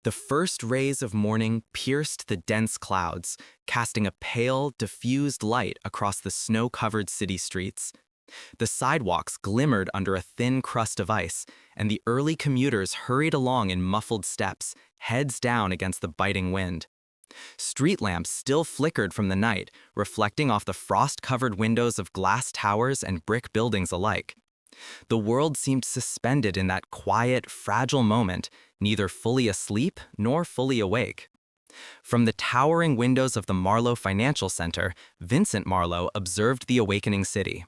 The first rays of morning pierced the dense clouds, casting a pale, diffused light across the snow-covered city streets. The sidewalks glimmered under a thin crust of ice, and the early commuters hurried along in muffled steps, heads down against the biting wind. Street lamps still flickered from the night, reflecting off the frost-covered windows of glass towers and brick buildings alike. The world seemed suspended in that quiet, fragile moment, neither fully asleep nor fully awake. From the towering windows of the Marlowe Financial Center, Vincent Marlowe observed the awakening city.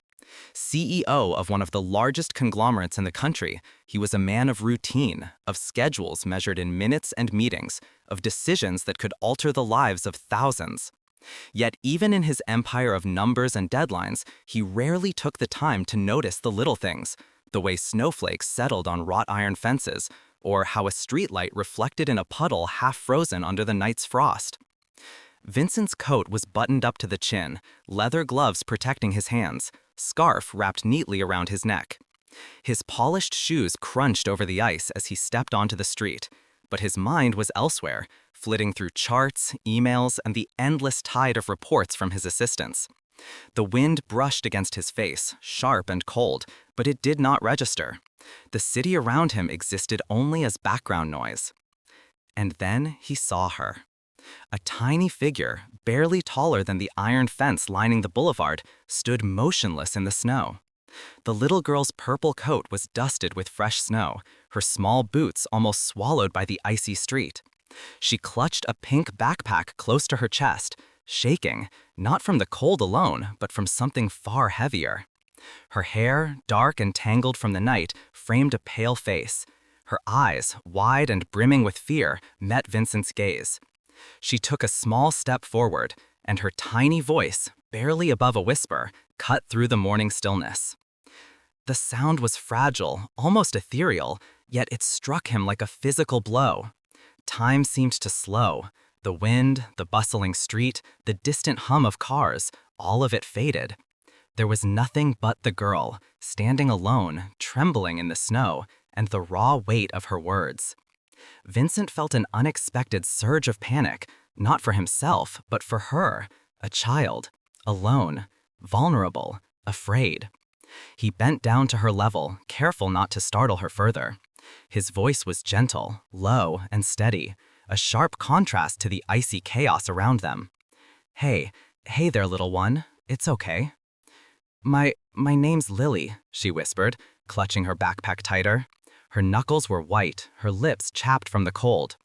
CEO of one of the largest conglomerates in the country, he was a man of routine, of schedules measured in minutes and meetings, of decisions that could alter the lives of thousands. Yet even in his empire of numbers and deadlines, he rarely took the time to notice the little things, the way snowflakes settled on wrought iron fences, or how a streetlight reflected in a puddle half frozen under the night's frost. Vincent's coat was buttoned up to the chin, leather gloves protecting his hands, scarf wrapped neatly around his neck. His polished shoes crunched over the ice as he stepped onto the street, but his mind was elsewhere, flitting through charts, emails, and the endless tide of reports from his assistants. The wind brushed against his face, sharp and cold, but it did not register. The city around him existed only as background noise. And then he saw her. A tiny figure, barely taller than the iron fence lining the boulevard, stood motionless in the snow. The little girl's purple coat was dusted with fresh snow, her small boots almost swallowed by the icy street. She clutched a pink backpack close to her chest, shaking, not from the cold alone, but from something far heavier. Her hair, dark and tangled from the night, framed a pale face. Her eyes, wide and brimming with fear, met Vincent's gaze. She took a small step forward, and her tiny voice, barely above a whisper, cut through the morning stillness. The sound was fragile, almost ethereal, yet it struck him like a physical blow. Time seemed to slow. The wind, the bustling street, the distant hum of cars, all of it faded. There was nothing but the girl, standing alone, trembling in the snow, and the raw weight of her words. Vincent felt an unexpected surge of panic, not for himself, but for her, a child, alone, vulnerable, afraid. He bent down to her level, careful not to startle her further. His voice was gentle, low, and steady, a sharp contrast to the icy chaos around them. Hey there, little one. It's okay." My name's Lily," she whispered, clutching her backpack tighter. Her knuckles were white, her lips chapped from the cold.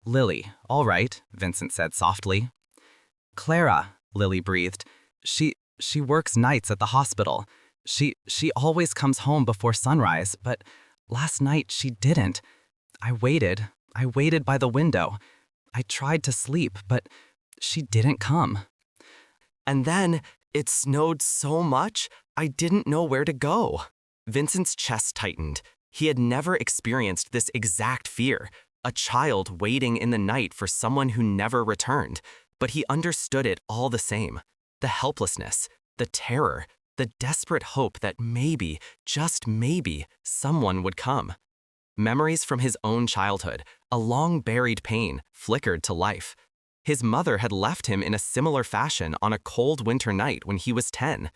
"Lily, all right," Vincent said softly. "Clara," Lily breathed. She works nights at the hospital. She always comes home before sunrise, but last night she didn't. I waited by the window. I tried to sleep, but she didn't come." And then it snowed so much, I didn't know where to go. Vincent's chest tightened. He had never experienced this exact fear, a child waiting in the night for someone who never returned, but he understood it all the same. The helplessness, the terror, the desperate hope that maybe, just maybe, someone would come. Memories from his own childhood, a long-buried pain, flickered to life. His mother had left him in a similar fashion on a cold winter night when he was 10.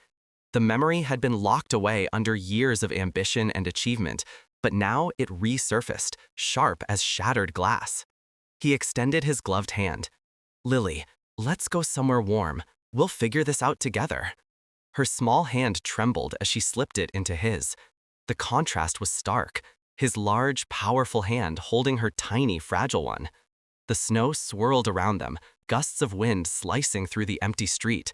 The memory had been locked away under years of ambition and achievement, but now it resurfaced, sharp as shattered glass. He extended his gloved hand. "Lily, let's go somewhere warm. We'll figure this out together." Her small hand trembled as she slipped it into his. The contrast was stark, his large, powerful hand holding her tiny, fragile one. The snow swirled around them, gusts of wind slicing through the empty street.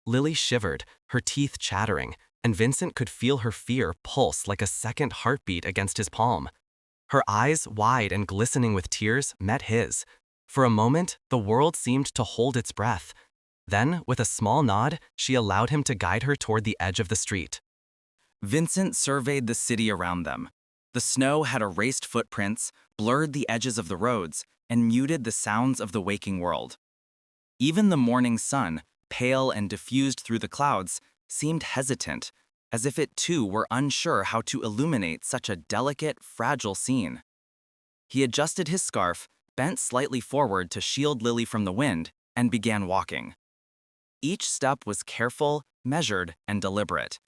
Lily shivered, her teeth chattering, and Vincent could feel her fear pulse like a second heartbeat against his palm. Her eyes, wide and glistening with tears, met his. For a moment, the world seemed to hold its breath. Then, with a small nod, she allowed him to guide her toward the edge of the street. Vincent surveyed the city around them. The snow had erased footprints, blurred the edges of the roads, and muted the sounds of the waking world. Even the morning sun, pale and diffused through the clouds, seemed hesitant, as if it too were unsure how to illuminate such a delicate, fragile scene. He adjusted his scarf, bent slightly forward to shield Lily from the wind, and began walking. Each step was careful, measured, and deliberate.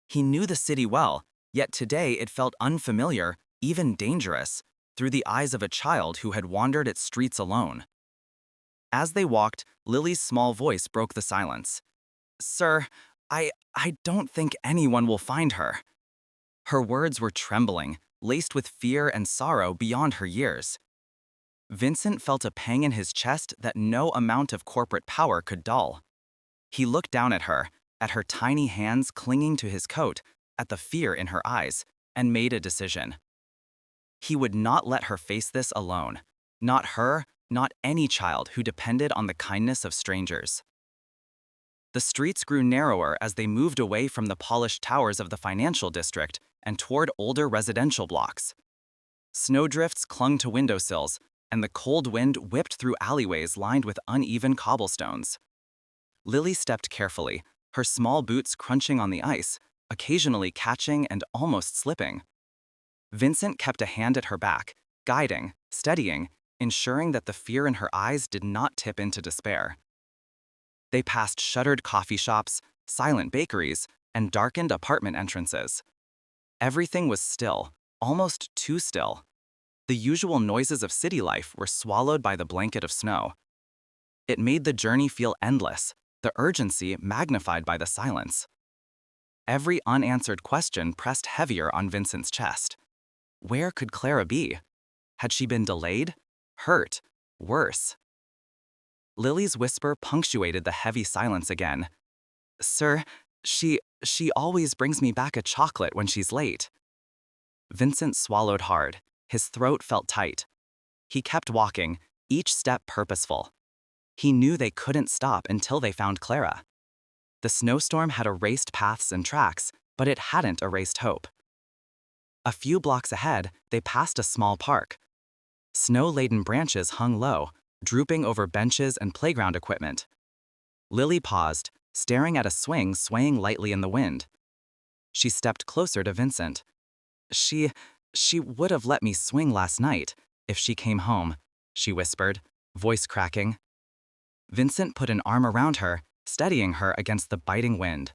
He knew the city well, yet today it felt unfamiliar, even dangerous, through the eyes of a child who had wandered its streets alone. As they walked, Lily's small voice broke the silence. "Sir, I don't think anyone will find her." Her words were trembling, laced with fear and sorrow beyond her years. Vincent felt a pang in his chest that no amount of corporate power could dull. He looked down at her tiny hands clinging to his coat, at the fear in her eyes, and made a decision. He would not let her face this alone. Not her, not any child who depended on the kindness of strangers. The streets grew narrower as they moved away from the polished towers of the financial district and toward older residential blocks. Snowdrifts clung to windowsills, and the cold wind whipped through alleyways lined with uneven cobblestones. Lily stepped carefully, her small boots crunching on the ice, occasionally catching and almost slipping. Vincent kept a hand at her back, guiding, steadying, ensuring that the fear in her eyes did not tip into despair. They passed shuttered coffee shops, silent bakeries, and darkened apartment entrances. Everything was still, almost too still. The usual noises of city life were swallowed by the blanket of snow. It made the journey feel endless, the urgency magnified by the silence. Every unanswered question pressed heavier on Vincent's chest. Where could Clara be? Had she been delayed? Hurt? Worse? Lily's whisper punctuated the heavy silence again. "Sir, she always brings me back a chocolate when she's late." Vincent swallowed hard. His throat felt tight. He kept walking, each step purposeful. He knew they couldn't stop until they found Clara. The snowstorm had erased paths and tracks, but it hadn't erased hope. A few blocks ahead, they passed a small park. Snow-laden branches hung low, drooping over benches and playground equipment. Lily paused, staring at a swing swaying lightly in the wind. She stepped closer to Vincent. She would have let me swing last night if she came home," she whispered, voice cracking. Vincent put an arm around her, steadying her against the biting wind.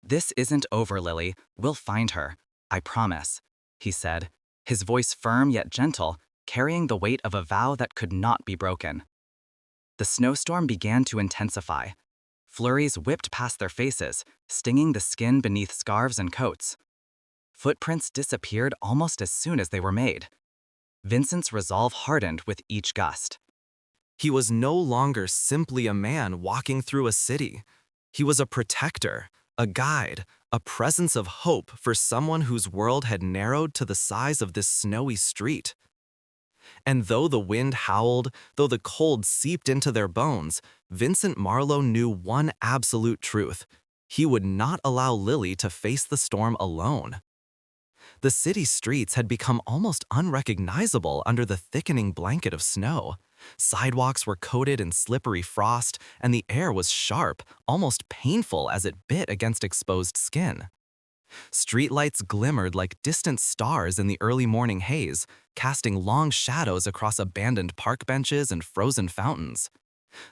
"This isn't over, Lily. We'll find her. I promise," he said, his voice firm yet gentle, carrying the weight of a vow that could not be broken. The snowstorm began to intensify. Flurries whipped past their faces, stinging the skin beneath scarves and coats. Footprints disappeared almost as soon as they were made. Vincent's resolve hardened with each gust. He was no longer simply a man walking through a city. He was a protector, a guide, a presence of hope for someone whose world had narrowed to the size of this snowy street. And though the wind howled, though the cold seeped into their bones, Vincent Marlowe knew one absolute truth. He would not allow Lily to face the storm alone. The city streets had become almost unrecognizable under the thickening blanket of snow. Sidewalks were coated in slippery frost, and the air was sharp, almost painful as it bit against exposed skin. Streetlights glimmered like distant stars in the early morning haze, casting long shadows across abandoned park benches and frozen fountains.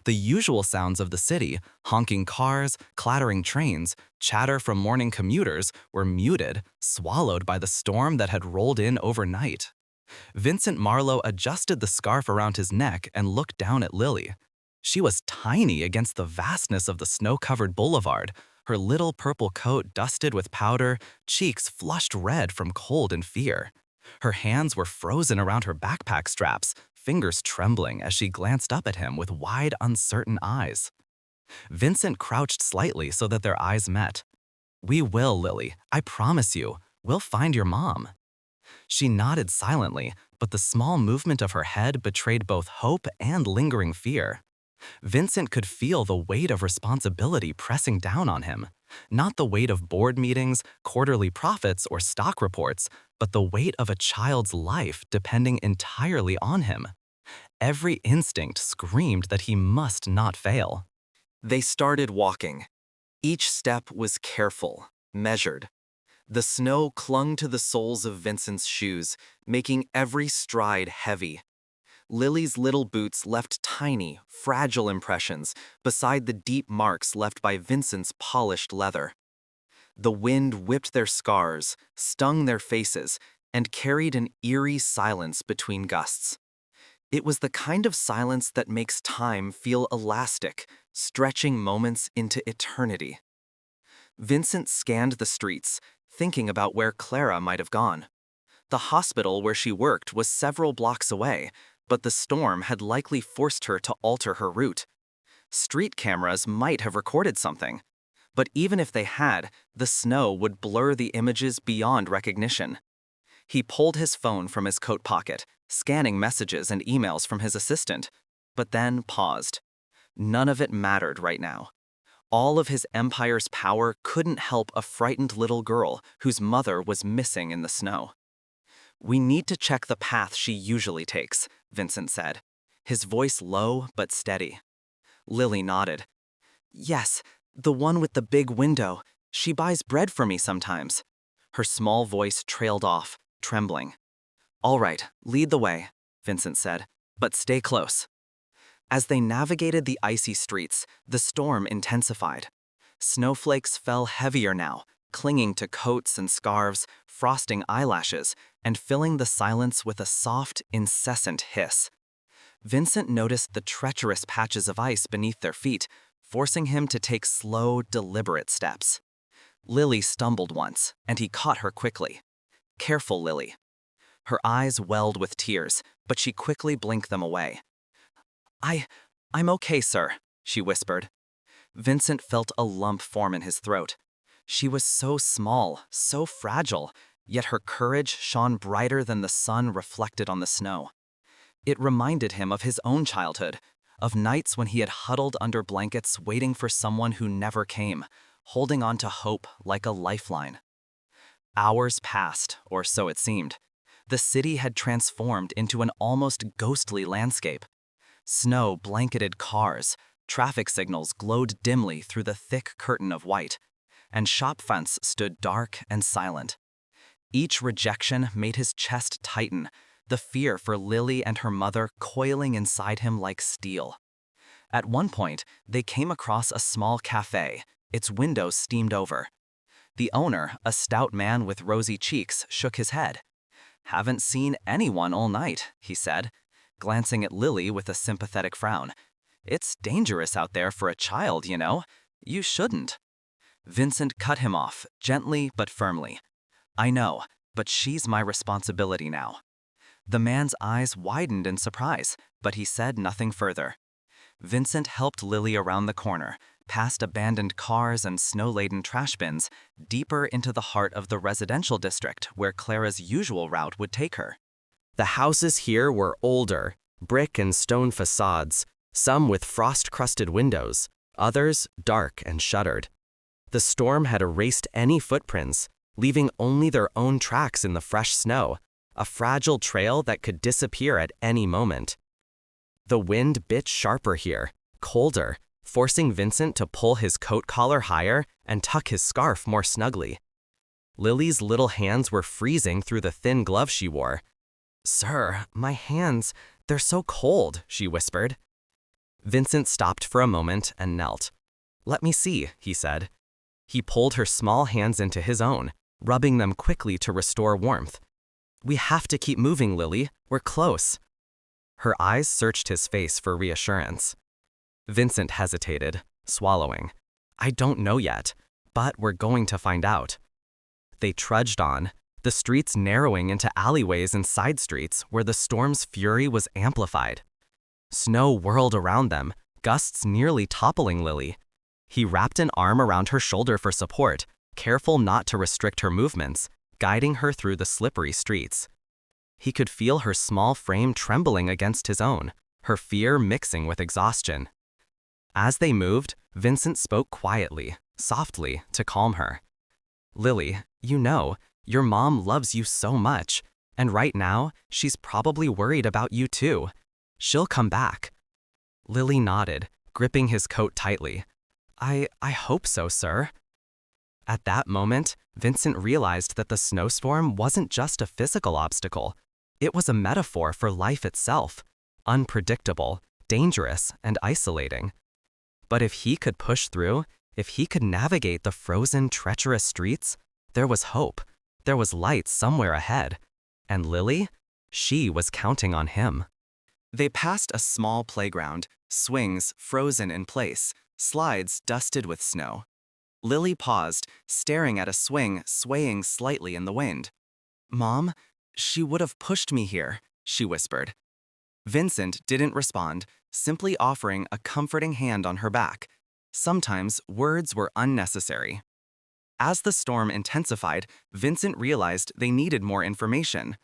The usual sounds of the city, honking cars, clattering trains, chatter from morning commuters, were muted, swallowed by the storm that had rolled in overnight. Vincent Marlowe adjusted the scarf around his neck and looked down at Lily. She was tiny against the vastness of the snow-covered boulevard, her little purple coat dusted with powder, cheeks flushed red from cold and fear. Her hands were frozen around her backpack straps, fingers trembling as she glanced up at him with wide, uncertain eyes. Vincent crouched slightly so that their eyes met. "We will, Lily. I promise you. We'll find your mom." She nodded silently, but the small movement of her head betrayed both hope and lingering fear. Vincent could feel the weight of responsibility pressing down on him. Not the weight of board meetings, quarterly profits, or stock reports, but the weight of a child's life depending entirely on him. Every instinct screamed that he must not fail. They started walking. Each step was careful, measured. The snow clung to the soles of Vincent's shoes, making every stride heavy. Lily's little boots left tiny, fragile impressions beside the deep marks left by Vincent's polished leather. The wind whipped their scars, stung their faces, and carried an eerie silence between gusts. It was the kind of silence that makes time feel elastic, stretching moments into eternity. Vincent scanned the streets, thinking about where Clara might have gone. The hospital where she worked was several blocks away, but the storm had likely forced her to alter her route. Street cameras might have recorded something, but even if they had, the snow would blur the images beyond recognition. He pulled his phone from his coat pocket, scanning messages and emails from his assistant, but then paused. None of it mattered right now. All of his empire's power couldn't help a frightened little girl whose mother was missing in the snow. "We need to check the path she usually takes," Vincent said, his voice low but steady. Lily nodded. "Yes, the one with the big window. She buys bread for me sometimes." Her small voice trailed off, trembling. "All right, lead the way," Vincent said, "but stay close." As they navigated the icy streets, the storm intensified. Snowflakes fell heavier now, clinging to coats and scarves, frosting eyelashes, and filling the silence with a soft, incessant hiss. Vincent noticed the treacherous patches of ice beneath their feet, forcing him to take slow, deliberate steps. Lily stumbled once, and he caught her quickly. "Careful, Lily." Her eyes welled with tears, but she quickly blinked them away. I'm okay, sir," she whispered. Vincent felt a lump form in his throat. She was so small, so fragile, yet her courage shone brighter than the sun reflected on the snow. It reminded him of his own childhood, of nights when he had huddled under blankets waiting for someone who never came, holding on to hope like a lifeline. Hours passed, or so it seemed. The city had transformed into an almost ghostly landscape. Snow blanketed cars, traffic signals glowed dimly through the thick curtain of white, and shop fronts stood dark and silent. Each rejection made his chest tighten, the fear for Lily and her mother coiling inside him like steel. At one point, they came across a small cafe, its windows steamed over. The owner, a stout man with rosy cheeks, shook his head. "Haven't seen anyone all night," he said, glancing at Lily with a sympathetic frown. "It's dangerous out there for a child, you know. You shouldn't." Vincent cut him off, gently but firmly. "I know, but she's my responsibility now." The man's eyes widened in surprise, but he said nothing further. Vincent helped Lily around the corner, past abandoned cars and snow-laden trash bins, deeper into the heart of the residential district where Clara's usual route would take her. The houses here were older, brick and stone facades, some with frost-crusted windows, others dark and shuttered. The storm had erased any footprints, leaving only their own tracks in the fresh snow, a fragile trail that could disappear at any moment. The wind bit sharper here, colder, forcing Vincent to pull his coat collar higher and tuck his scarf more snugly. Lily's little hands were freezing through the thin glove she wore. "Sir, my hands, they're so cold," she whispered. Vincent stopped for a moment and knelt. "Let me see," he said. He pulled her small hands into his own, rubbing them quickly to restore warmth. "We have to keep moving, Lily. We're close." Her eyes searched his face for reassurance. Vincent hesitated, swallowing. "I don't know yet, but we're going to find out." They trudged on, the streets narrowing into alleyways and side streets where the storm's fury was amplified. Snow whirled around them, gusts nearly toppling Lily. He wrapped an arm around her shoulder for support, careful not to restrict her movements, guiding her through the slippery streets. He could feel her small frame trembling against his own, her fear mixing with exhaustion. As they moved, Vincent spoke quietly, softly, to calm her. "Lily, you know, your mom loves you so much, and right now, she's probably worried about you too. She'll come back." Lily nodded, gripping his coat tightly. I hope so, sir." At that moment, Vincent realized that the snowstorm wasn't just a physical obstacle. It was a metaphor for life itself, unpredictable, dangerous, and isolating. But if he could push through, if he could navigate the frozen, treacherous streets, there was hope. There was light somewhere ahead. And Lily? She was counting on him. They passed a small playground, swings frozen in place, slides dusted with snow. Lily paused, staring at a swing swaying slightly in the wind. "Mom, she would have pushed me here," she whispered. Vincent didn't respond, simply offering a comforting hand on her back. Sometimes words were unnecessary. As the storm intensified, Vincent realized they needed more information.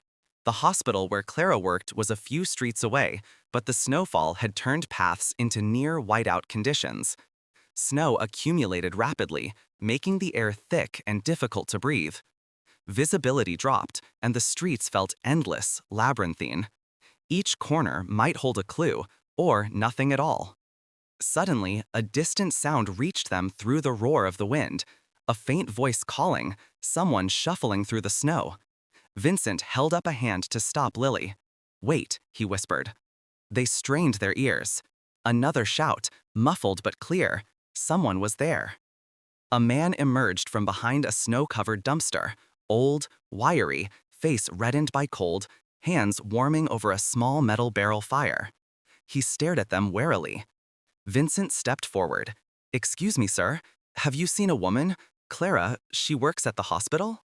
The hospital where Clara worked was a few streets away, but the snowfall had turned paths into near whiteout conditions. Snow accumulated rapidly, making the air thick and difficult to breathe. Visibility dropped, and the streets felt endless, labyrinthine. Each corner might hold a clue, or nothing at all. Suddenly, a distant sound reached them through the roar of the wind. A faint voice calling, someone shuffling through the snow. Vincent held up a hand to stop Lily. "Wait," he whispered. They strained their ears. Another shout, muffled but clear. Someone was there. A man emerged from behind a snow-covered dumpster, old, wiry, face reddened by cold, hands warming over a small metal barrel fire. He stared at them warily. Vincent stepped forward. "Excuse me, sir. Have you seen a woman? Clara, she works at the hospital?"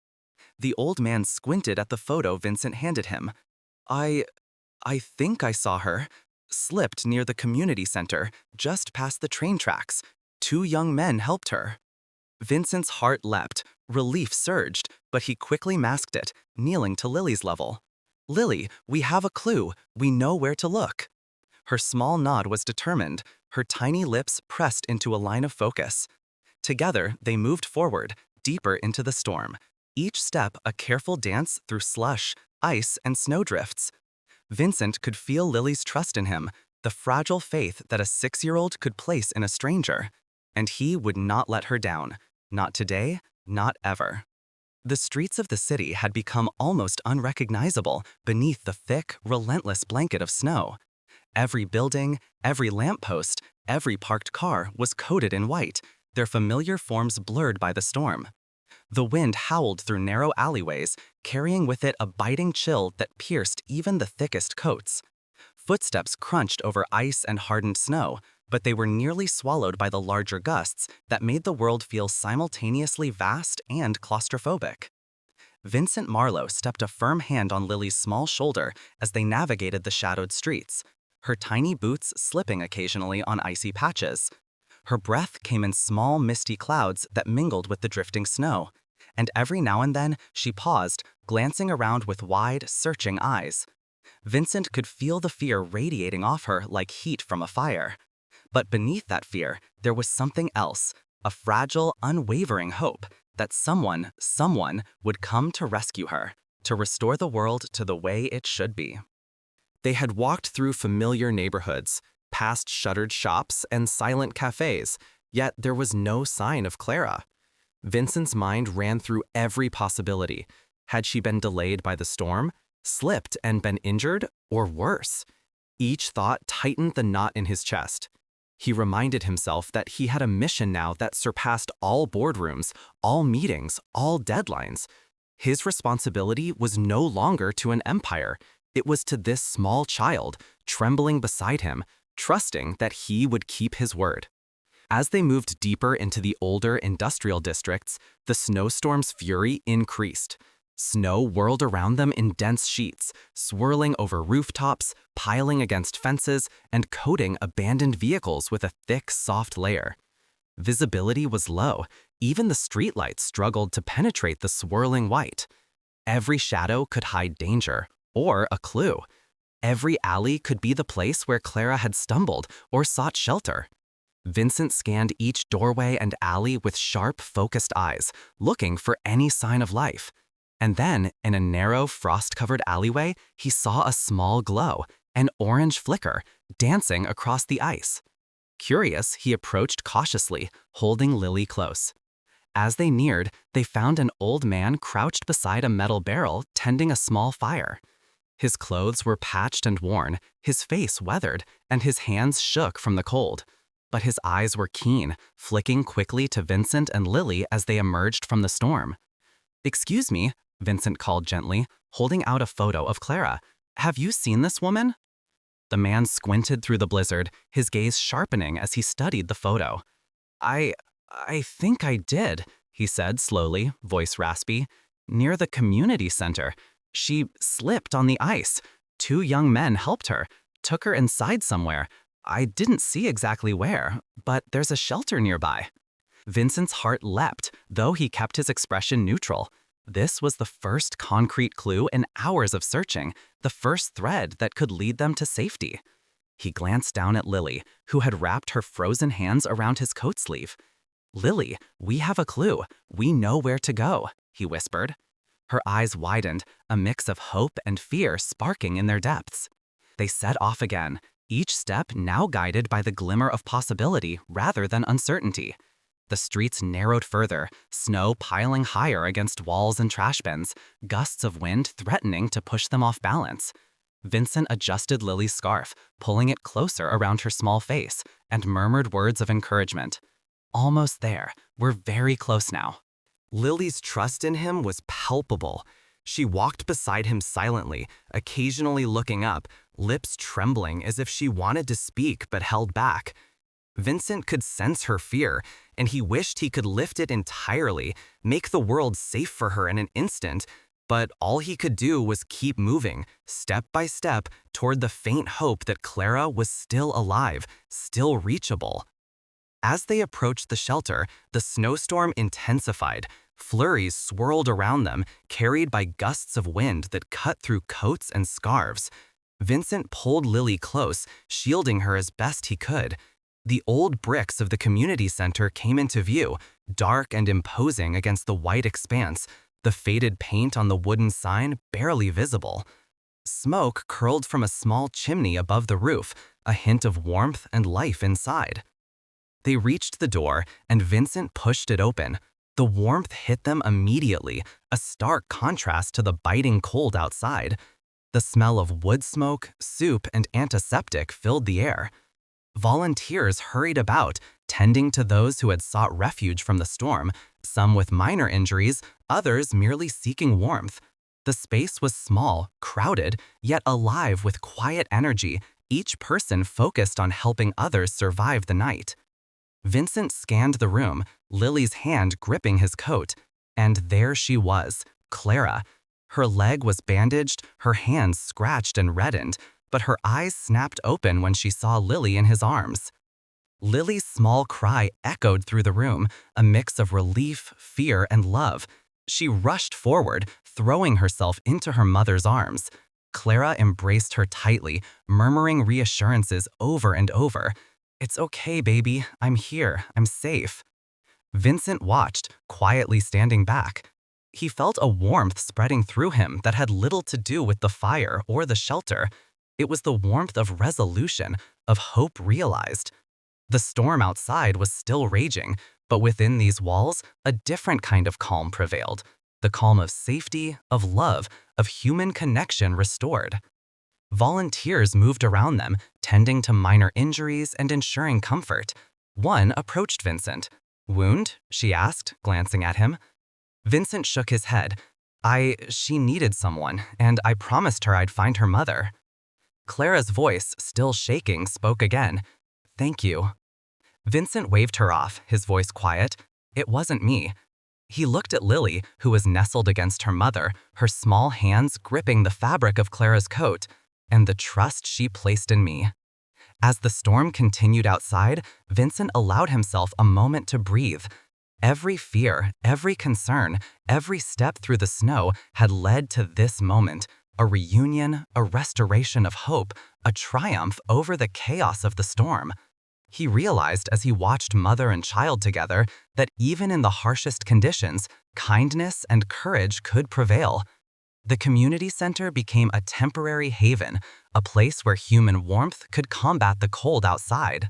The old man squinted at the photo Vincent handed him. I think I saw her. Slipped near the community center, just past the train tracks. 2 young men helped her." Vincent's heart leapt, relief surged, but he quickly masked it, kneeling to Lily's level. "Lily, we have a clue. We know where to look." Her small nod was determined, her tiny lips pressed into a line of focus. Together, they moved forward, deeper into the storm, each step a careful dance through slush, ice, and snowdrifts. Vincent could feel Lily's trust in him, the fragile faith that a 6-year-old could place in a stranger. And he would not let her down. Not today, not ever. The streets of the city had become almost unrecognizable beneath the thick, relentless blanket of snow. Every building, every lamppost, every parked car was coated in white, their familiar forms blurred by the storm. The wind howled through narrow alleyways, carrying with it a biting chill that pierced even the thickest coats. Footsteps crunched over ice and hardened snow, but they were nearly swallowed by the larger gusts that made the world feel simultaneously vast and claustrophobic. Vincent Marlowe stepped a firm hand on Lily's small shoulder as they navigated the shadowed streets, her tiny boots slipping occasionally on icy patches. Her breath came in small, misty clouds that mingled with the drifting snow, and every now and then she paused, glancing around with wide, searching eyes. Vincent could feel the fear radiating off her like heat from a fire. But beneath that fear, there was something else, a fragile, unwavering hope that someone would come to rescue her, to restore the world to the way it should be. They had walked through familiar neighborhoods, past shuttered shops and silent cafes, yet there was no sign of Clara. Vincent's mind ran through every possibility. Had she been delayed by the storm, slipped and been injured, or worse? Each thought tightened the knot in his chest. He reminded himself that he had a mission now that surpassed all boardrooms, all meetings, all deadlines. His responsibility was no longer to an empire. It was to this small child, trembling beside him, trusting that he would keep his word. As they moved deeper into the older industrial districts, the snowstorm's fury increased. Snow whirled around them in dense sheets, swirling over rooftops, piling against fences, and coating abandoned vehicles with a thick, soft layer. Visibility was low. Even the streetlights struggled to penetrate the swirling white. Every shadow could hide danger, or a clue. Every alley could be the place where Clara had stumbled or sought shelter. Vincent scanned each doorway and alley with sharp, focused eyes, looking for any sign of life. And then, in a narrow, frost-covered alleyway, he saw a small glow, an orange flicker, dancing across the ice. Curious, he approached cautiously, holding Lily close. As they neared, they found an old man crouched beside a metal barrel, tending a small fire. His clothes were patched and worn, his face weathered, and his hands shook from the cold. But his eyes were keen, flicking quickly to Vincent and Lily as they emerged from the storm. "Excuse me," Vincent called gently, holding out a photo of Clara. "Have you seen this woman?" The man squinted through the blizzard, his gaze sharpening as he studied the photo. I think I did," he said slowly, voice raspy. "Near the community center. She slipped on the ice. 2 young men helped her, took her inside somewhere. I didn't see exactly where, but there's a shelter nearby." Vincent's heart leapt, though he kept his expression neutral. This was the first concrete clue in hours of searching, the first thread that could lead them to safety. He glanced down at Lily, who had wrapped her frozen hands around his coat sleeve. "Lily, we have a clue. We know where to go," he whispered. Her eyes widened, a mix of hope and fear sparking in their depths. They set off again, each step now guided by the glimmer of possibility rather than uncertainty. The streets narrowed further, snow piling higher against walls and trash bins, gusts of wind threatening to push them off balance. Vincent adjusted Lily's scarf, pulling it closer around her small face, and murmured words of encouragement. "Almost there. We're very close now." Lily's trust in him was palpable. She walked beside him silently, occasionally looking up, lips trembling as if she wanted to speak but held back. Vincent could sense her fear, and he wished he could lift it entirely, make the world safe for her in an instant, but all he could do was keep moving, step by step, toward the faint hope that Clara was still alive, still reachable. As they approached the shelter, the snowstorm intensified. Flurries swirled around them, carried by gusts of wind that cut through coats and scarves. Vincent pulled Lily close, shielding her as best he could. The old bricks of the community center came into view, dark and imposing against the white expanse, the faded paint on the wooden sign barely visible. Smoke curled from a small chimney above the roof, a hint of warmth and life inside. They reached the door, and Vincent pushed it open. The warmth hit them immediately, a stark contrast to the biting cold outside. The smell of wood smoke, soup, and antiseptic filled the air. Volunteers hurried about, tending to those who had sought refuge from the storm, some with minor injuries, others merely seeking warmth. The space was small, crowded, yet alive with quiet energy, each person focused on helping others survive the night. Vincent scanned the room, Lily's hand gripping his coat, and there she was, Clara. Her leg was bandaged, her hands scratched and reddened, but her eyes snapped open when she saw Lily in his arms. Lily's small cry echoed through the room, a mix of relief, fear, and love. She rushed forward, throwing herself into her mother's arms. Clara embraced her tightly, murmuring reassurances over and over. "It's okay, baby. I'm here. I'm safe." Vincent watched, quietly standing back. He felt a warmth spreading through him that had little to do with the fire or the shelter. It was the warmth of resolution, of hope realized. The storm outside was still raging, but within these walls, a different kind of calm prevailed. The calm of safety, of love, of human connection restored. Volunteers moved around them, tending to minor injuries and ensuring comfort. One approached Vincent. "Wound?" she asked, glancing at him. Vincent shook his head. She needed someone, and I promised her I'd find her mother." Clara's voice, still shaking, spoke again. "Thank you." Vincent waved her off, his voice quiet. "It wasn't me." He looked at Lily, who was nestled against her mother, her small hands gripping the fabric of Clara's coat, and the trust she placed in me. As the storm continued outside, Vincent allowed himself a moment to breathe. Every fear, every concern, every step through the snow had led to this moment, a reunion, a restoration of hope, a triumph over the chaos of the storm. He realized as he watched mother and child together that even in the harshest conditions, kindness and courage could prevail. The community center became a temporary haven, a place where human warmth could combat the cold outside.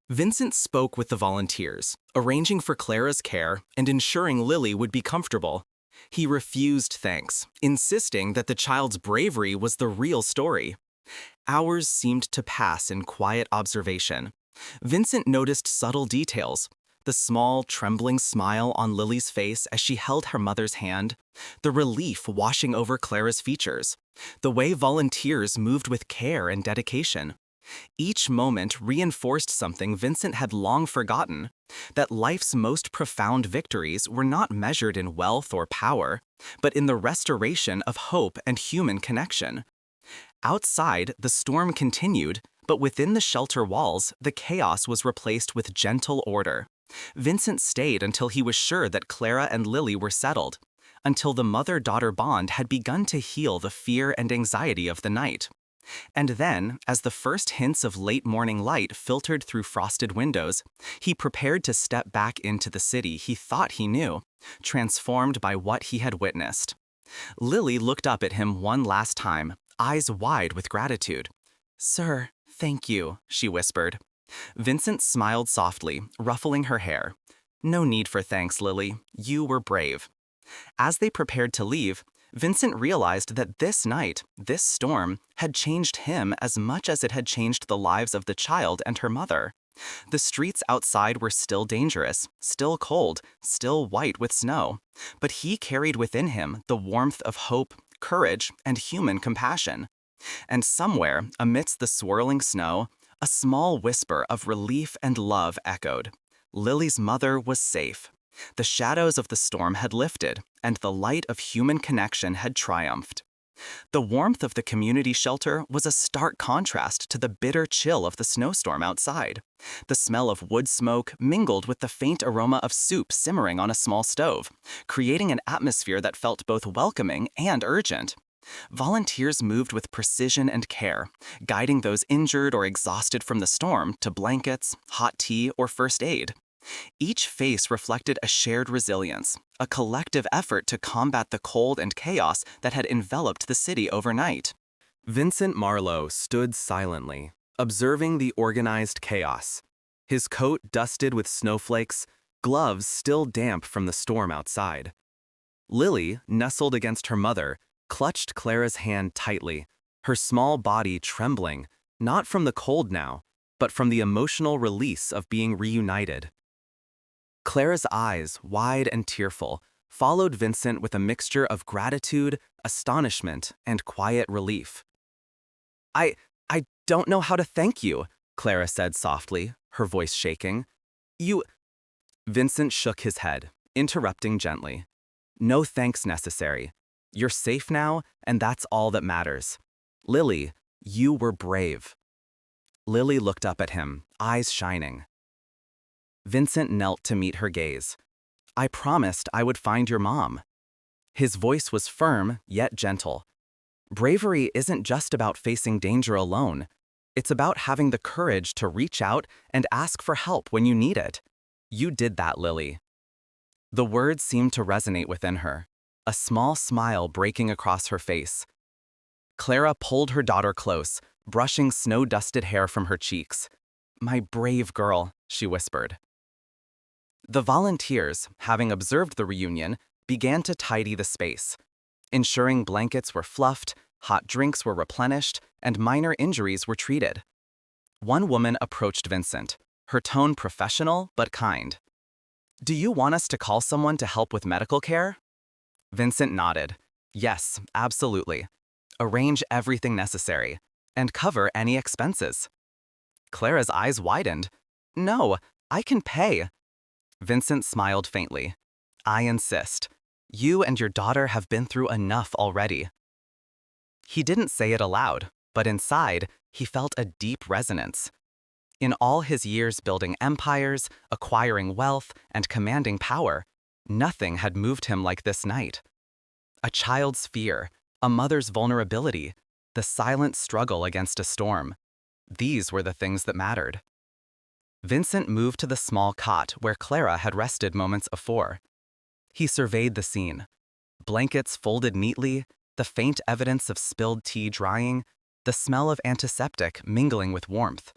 Vincent spoke with the volunteers, arranging for Clara's care and ensuring Lily would be comfortable. He refused thanks, insisting that the child's bravery was the real story. Hours seemed to pass in quiet observation. Vincent noticed subtle details. The small, trembling smile on Lily's face as she held her mother's hand, the relief washing over Clara's features, the way volunteers moved with care and dedication. Each moment reinforced something Vincent had long forgotten, that life's most profound victories were not measured in wealth or power, but in the restoration of hope and human connection. Outside, the storm continued, but within the shelter walls, the chaos was replaced with gentle order. Vincent stayed until he was sure that Clara and Lily were settled, until the mother-daughter bond had begun to heal the fear and anxiety of the night. And then, as the first hints of late morning light filtered through frosted windows, he prepared to step back into the city he thought he knew, transformed by what he had witnessed. Lily looked up at him one last time, eyes wide with gratitude. "Sir, thank you," she whispered. Vincent smiled softly, ruffling her hair. "No need for thanks, Lily. You were brave." As they prepared to leave, Vincent realized that this night, this storm, had changed him as much as it had changed the lives of the child and her mother. The streets outside were still dangerous, still cold, still white with snow, but he carried within him the warmth of hope, courage, and human compassion. And somewhere, amidst the swirling snow, a small whisper of relief and love echoed. Lily's mother was safe. The shadows of the storm had lifted, and the light of human connection had triumphed. The warmth of the community shelter was a stark contrast to the bitter chill of the snowstorm outside. The smell of wood smoke mingled with the faint aroma of soup simmering on a small stove, creating an atmosphere that felt both welcoming and urgent. Volunteers moved with precision and care, guiding those injured or exhausted from the storm to blankets, hot tea, or first aid. Each face reflected a shared resilience, a collective effort to combat the cold and chaos that had enveloped the city overnight. Vincent Marlowe stood silently, observing the organized chaos. His coat dusted with snowflakes, gloves still damp from the storm outside. Lily, nestled against her mother, clutched Clara's hand tightly, her small body trembling, not from the cold now, but from the emotional release of being reunited. Clara's eyes, wide and tearful, followed Vincent with a mixture of gratitude, astonishment, and quiet relief. I don't know how to thank you," Clara said softly, her voice shaking. "You—" Vincent shook his head, interrupting gently. "No thanks necessary. You're safe now, and that's all that matters. Lily, you were brave." Lily looked up at him, eyes shining. Vincent knelt to meet her gaze. "I promised I would find your mom." His voice was firm, yet gentle. Bravery isn't just about facing danger alone. It's about having the courage to reach out and ask for help when you need it. You did that, Lily. The words seemed to resonate within her, a small smile breaking across her face. Clara pulled her daughter close, brushing snow-dusted hair from her cheeks. "My brave girl," she whispered. The volunteers, having observed the reunion, began to tidy the space, ensuring blankets were fluffed, hot drinks were replenished, and minor injuries were treated. One woman approached Vincent, her tone professional but kind. "Do you want us to call someone to help with medical care?" Vincent nodded. "Yes, absolutely. Arrange everything necessary, and cover any expenses." Clara's eyes widened. "No, I can pay." Vincent smiled faintly. "I insist. You and your daughter have been through enough already." He didn't say it aloud, but inside, he felt a deep resonance. In all his years building empires, acquiring wealth, and commanding power, nothing had moved him like this night. A child's fear, a mother's vulnerability, the silent struggle against a storm. These were the things that mattered. Vincent moved to the small cot where Clara had rested moments before. He surveyed the scene. Blankets folded neatly, the faint evidence of spilled tea drying, the smell of antiseptic mingling with warmth.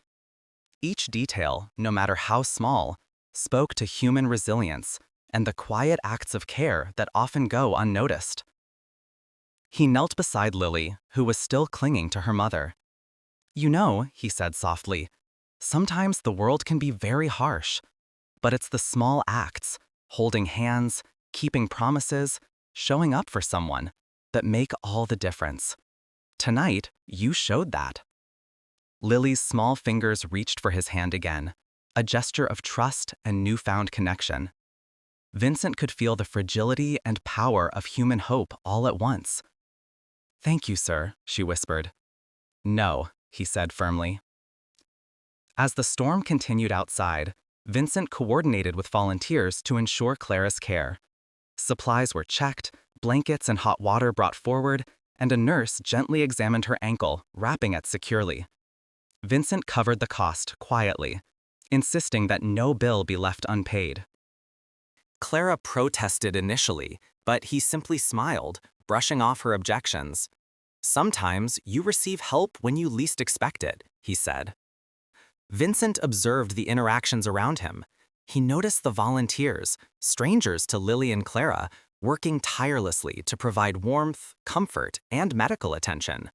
Each detail, no matter how small, spoke to human resilience and the quiet acts of care that often go unnoticed. He knelt beside Lily, who was still clinging to her mother. "You know," he said softly, "sometimes the world can be very harsh, but it's the small acts, holding hands, keeping promises, showing up for someone, that make all the difference. Tonight, you showed that." Lily's small fingers reached for his hand again, a gesture of trust and newfound connection. Vincent could feel the fragility and power of human hope all at once. "Thank you, sir," she whispered. "No," he said firmly. As the storm continued outside, Vincent coordinated with volunteers to ensure Clara's care. Supplies were checked, blankets and hot water brought forward, and a nurse gently examined her ankle, wrapping it securely. Vincent covered the cost quietly, insisting that no bill be left unpaid. Clara protested initially, but he simply smiled, brushing off her objections. "Sometimes you receive help when you least expect it," he said. Vincent observed the interactions around him. He noticed the volunteers, strangers to Lily and Clara, working tirelessly to provide warmth, comfort, and medical attention.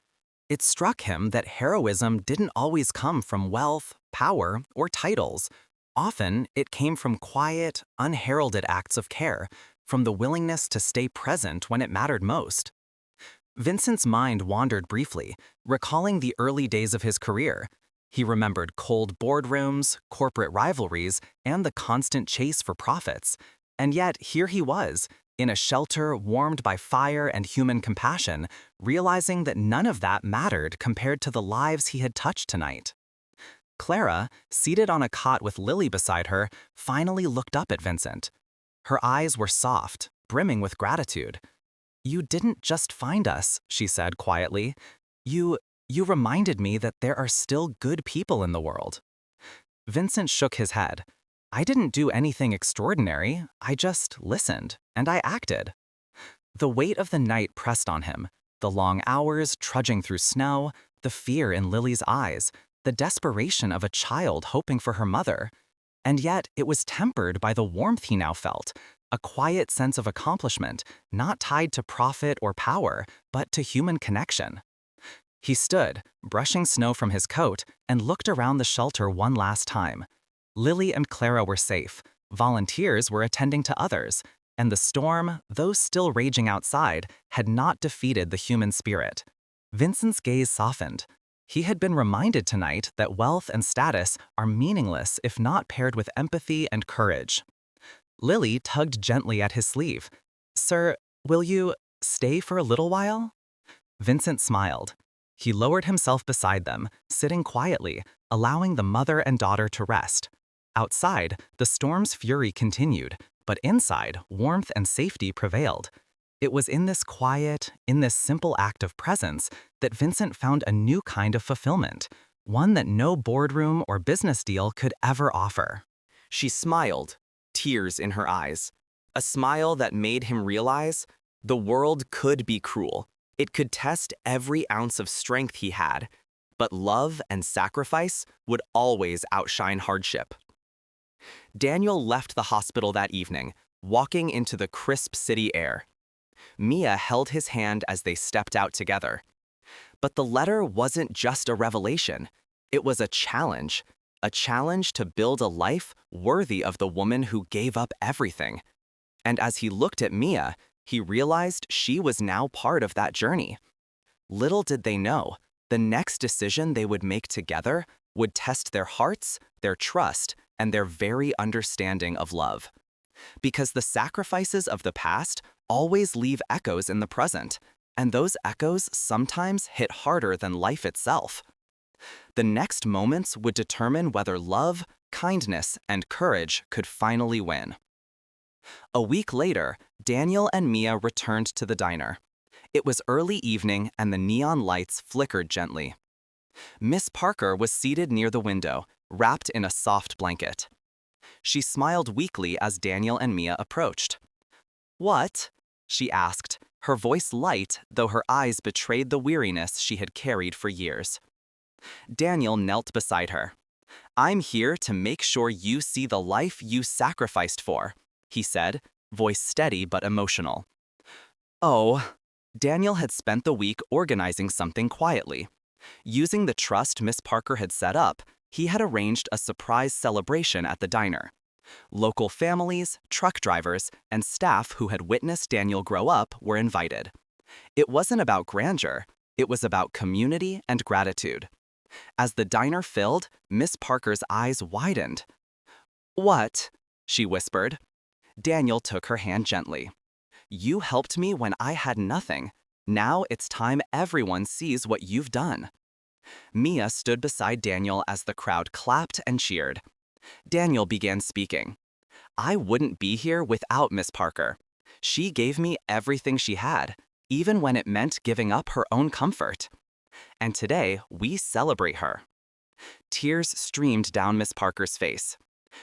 It struck him that heroism didn't always come from wealth, power, or titles. Often, it came from quiet, unheralded acts of care, from the willingness to stay present when it mattered most. Vincent's mind wandered briefly, recalling the early days of his career. He remembered cold boardrooms, corporate rivalries, and the constant chase for profits. And yet, here he was, in a shelter warmed by fire and human compassion, realizing that none of that mattered compared to the lives he had touched tonight. Clara, seated on a cot with Lily beside her, finally looked up at Vincent. Her eyes were soft, brimming with gratitude. "You didn't just find us," she said quietly. You reminded me that there are still good people in the world." Vincent shook his head. "I didn't do anything extraordinary. I just listened, and I acted." The weight of the night pressed on him, the long hours trudging through snow, the fear in Lily's eyes, the desperation of a child hoping for her mother. And yet it was tempered by the warmth he now felt, a quiet sense of accomplishment, not tied to profit or power, but to human connection. He stood, brushing snow from his coat, and looked around the shelter one last time. Lily and Clara were safe, volunteers were attending to others, and the storm, though still raging outside, had not defeated the human spirit. Vincent's gaze softened. He had been reminded tonight that wealth and status are meaningless if not paired with empathy and courage. Lily tugged gently at his sleeve. "Sir, will you stay for a little while?" Vincent smiled. He lowered himself beside them, sitting quietly, allowing the mother and daughter to rest. Outside, the storm's fury continued, but inside, warmth and safety prevailed. It was in this quiet, in this simple act of presence, that Vincent found a new kind of fulfillment, one that no boardroom or business deal could ever offer. She smiled, tears in her eyes, a smile that made him realize the world could be cruel. It could test every ounce of strength he had, but love and sacrifice would always outshine hardship. Daniel left the hospital that evening, walking into the crisp city air. Mia held his hand as they stepped out together. But the letter wasn't just a revelation. It was a challenge to build a life worthy of the woman who gave up everything. And as he looked at Mia, he realized she was now part of that journey. Little did they know, the next decision they would make together would test their hearts, their trust, and their very understanding of love. Because the sacrifices of the past always leave echoes in the present, and those echoes sometimes hit harder than life itself. The next moments would determine whether love, kindness, and courage could finally win. A week later, Daniel and Mia returned to the diner. It was early evening and the neon lights flickered gently. Miss Parker was seated near the window, wrapped in a soft blanket. She smiled weakly as Daniel and Mia approached. "What?" she asked, her voice light, though her eyes betrayed the weariness she had carried for years. Daniel knelt beside her. "I'm here to make sure you see the life you sacrificed for. he said, voice steady but emotional. Oh, Daniel had spent the week organizing something quietly. Using the trust Miss Parker had set up, he had arranged a surprise celebration at the diner. Local families, truck drivers, and staff who had witnessed Daniel grow up were invited. It wasn't about grandeur, it was about community and gratitude. As the diner filled, Miss Parker's eyes widened. "What?" she whispered. Daniel took her hand gently. "You helped me when I had nothing. Now it's time everyone sees what you've done." Mia stood beside Daniel as the crowd clapped and cheered. Daniel began speaking. "I wouldn't be here without Miss Parker. She gave me everything she had, even when it meant giving up her own comfort. And today, we celebrate her." Tears streamed down Miss Parker's face.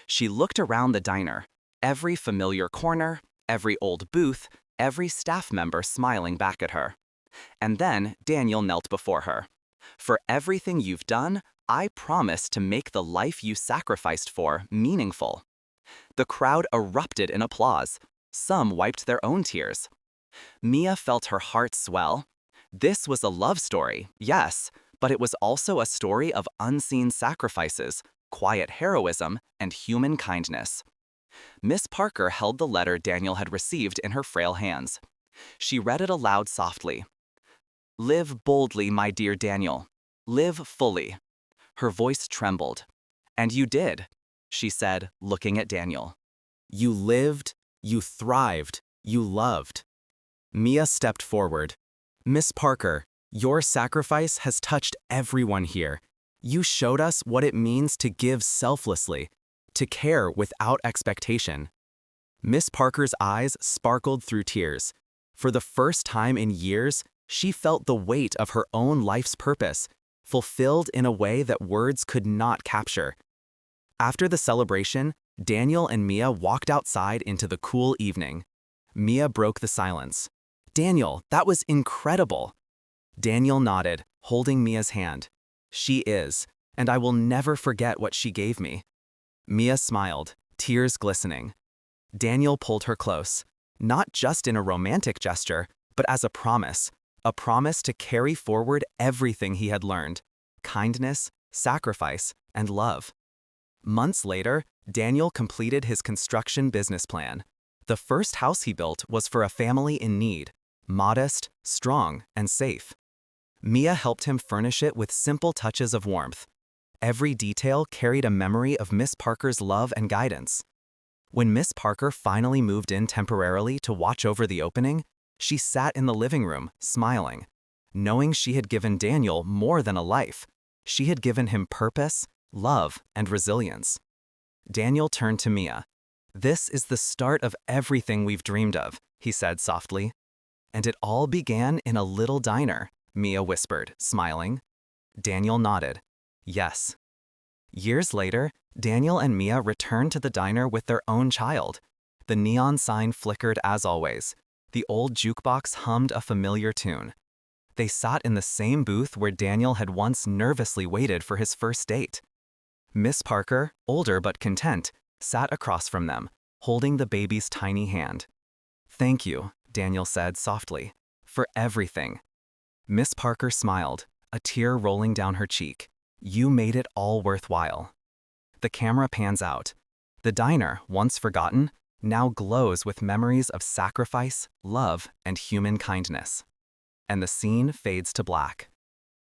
She looked around the diner, every familiar corner, every old booth, every staff member smiling back at her. And then Daniel knelt before her. "For everything you've done, I promise to make the life you sacrificed for meaningful." The crowd erupted in applause. Some wiped their own tears. Mia felt her heart swell. This was a love story, yes, but it was also a story of unseen sacrifices, quiet heroism, and human kindness. Miss Parker held the letter Daniel had received in her frail hands. She read it aloud softly. "Live boldly, my dear Daniel. Live fully." Her voice trembled. "And you did," she said, looking at Daniel. "You lived, you thrived, you loved." Mia stepped forward. "Miss Parker, your sacrifice has touched everyone here. You showed us what it means to give selflessly, to care without expectation." Miss Parker's eyes sparkled through tears. For the first time in years, she felt the weight of her own life's purpose, fulfilled in a way that words could not capture. After the celebration, Daniel and Mia walked outside into the cool evening. Mia broke the silence. "Daniel, that was incredible." Daniel nodded, holding Mia's hand. "She is, and I will never forget what she gave me." Mia smiled, tears glistening. Daniel pulled her close, not just in a romantic gesture, but as a promise to carry forward everything he had learned: kindness, sacrifice, and love. Months later, Daniel completed his construction business plan. The first house he built was for a family in need, modest, strong, and safe. Mia helped him furnish it with simple touches of warmth. Every detail carried a memory of Miss Parker's love and guidance. When Miss Parker finally moved in temporarily to watch over the opening, she sat in the living room, smiling. Knowing she had given Daniel more than a life, she had given him purpose, love, and resilience. Daniel turned to Mia. "This is the start of everything we've dreamed of," he said softly. "And it all began in a little diner," Mia whispered, smiling. Daniel nodded. "Yes." Years later, Daniel and Mia returned to the diner with their own child. The neon sign flickered as always. The old jukebox hummed a familiar tune. They sat in the same booth where Daniel had once nervously waited for his first date. Miss Parker, older but content, sat across from them, holding the baby's tiny hand. "Thank you," Daniel said softly, "for everything." Miss Parker smiled, a tear rolling down her cheek. "You made it all worthwhile." The camera pans out. The diner, once forgotten, now glows with memories of sacrifice, love, and human kindness. And the scene fades to black.